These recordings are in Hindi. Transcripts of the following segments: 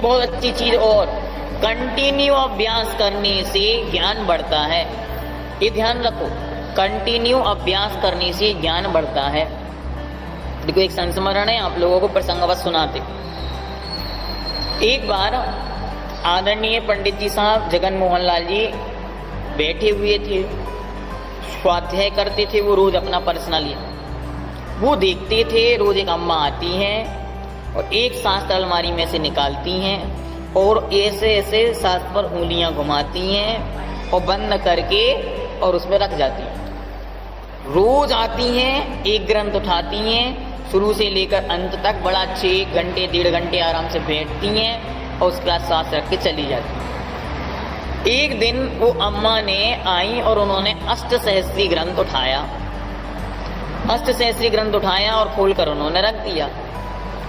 बहुत अच्छी चीज और कंटिन्यू अभ्यास करने से ज्ञान बढ़ता है। ये ध्यान रखो, कंटिन्यू अभ्यास करने से ज्ञान बढ़ता है। देखो एक संस्मरण है, आप लोगों को प्रसंगवश सुनाते। एक बार आदरणीय पंडित जी साहब जगन मोहन लाल जी बैठे हुए थे, स्वाध्याय करते थे वो रोज अपना पर्सनली। वो देखते थे रोज एक अम्मा आती हैं और एक शास्त्र अलमारी में से निकालती हैं और ऐसे ऐसे शास्त्र पर उंगलियां घुमाती हैं और बंद करके और उसमें रख जाती हैं। रोज आती हैं, एक ग्रंथ उठाती हैं, शुरू से लेकर अंत तक बड़ा 6 घंटे 1.5 घंटे आराम से बैठती हैं और उसके बाद सांस रख के चली जाती हैं। एक दिन वो अम्मा ने आई और उन्होंने अष्टसहस्री ग्रंथ उठाया, अष्टसहस्री ग्रंथ उठाया और खोलकर उन्होंने रख दिया।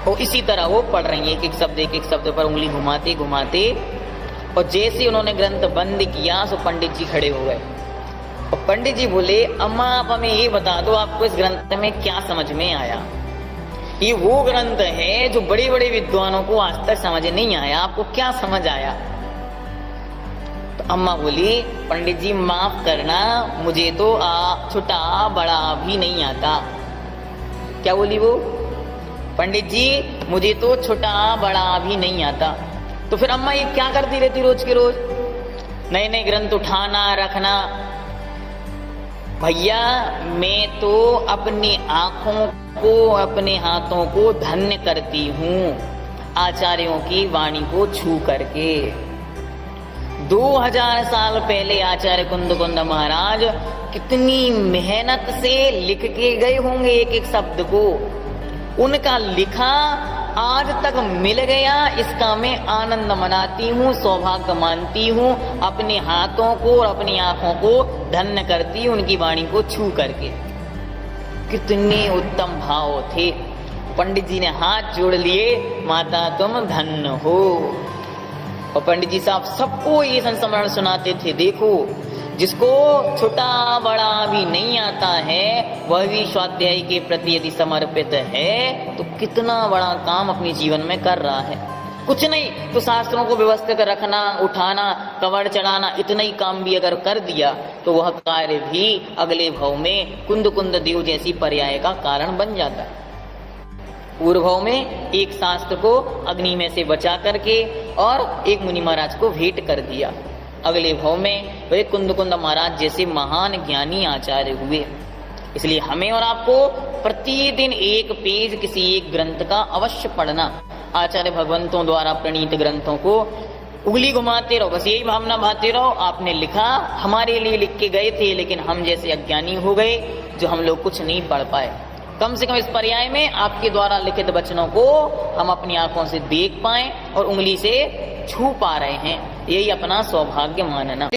और इसी तरह वो पढ़ रही है, एक एक शब्द पर उंगली घुमाते घुमाते। और जैसे उन्होंने ग्रंथ बंद किया तो पंडित जी खड़े हो गए और पंडित जी बोले, अम्मा आप हमें ये बता दो आपको इस ग्रंथ में क्या समझ में आया? ये वो ग्रंथ है जो बड़े बड़े विद्वानों को आज तक समझ नहीं आया, आपको क्या समझ आया? तो अम्मा बोली, पंडित जी माफ करना, मुझे तो छोटा बड़ा भी नहीं आता। क्या बोली वो? पंडित जी मुझे तो छोटा बड़ा भी नहीं आता। तो फिर अम्मा ये क्या करती रहती रोज के रोज? नए नए ग्रंथ उठाना रखना। भैया मैं तो अपनी आंखों को अपने हाथों को धन्य करती हूँ आचार्यों की वाणी को छू करके। 2000 साल पहले आचार्य कुंद महाराज कितनी मेहनत से लिख के गए होंगे एक एक शब्द को। उनका लिखा आज तक मिल गया, इसका मैं आनंद मनाती हूँ, सौभाग्य मानती हूँ। अपने हाथों को और अपनी आंखों को धन्य करती हूँ उनकी वाणी को छू करके। कितने उत्तम भाव थे। पंडित जी ने हाथ जोड़ लिए, माता तुम धन्य हो। और पंडित जी साहब सबको ये संस्मरण सुनाते थे। देखो जिसको छोटा बड़ा भी नहीं आता है वह भी स्वाध्याय के प्रति यदि समर्पित है तो कितना बड़ा काम अपने जीवन में कर रहा है। कुछ नहीं तो शास्त्रों को व्यवस्थित रखना, उठाना, कवर चढ़ाना, इतना ही काम भी अगर कर दिया तो वह कार्य भी अगले भाव में कुंद देव जैसी पर्याय का कारण बन जाता है। पूर्व भाव में एक शास्त्र को अग्नि में से बचा करके और एक मुनि महाराज को भेंट कर दिया। अगले भाव में वे कुंद महाराज जैसे महान ज्ञानी आचार्य हुए। इसलिए हमें और आपको प्रतिदिन एक पेज किसी एक ग्रंथ का अवश्य पढ़ना। आचार्य भगवंतों द्वारा प्रणीत ग्रंथों को उंगली घुमाते रहो, बस यही भावना भाते रहो। आपने लिखा, हमारे लिए लिख के गए थे, लेकिन हम जैसे अज्ञानी हो गए जो हम लोग कुछ नहीं पढ़ पाए। कम से कम इस पर्याय में आपके द्वारा लिखित वचनों को हम अपनी आंखों से देख पाएं और उंगली से छू पा रहे हैं, यही अपना सौभाग्य मानना।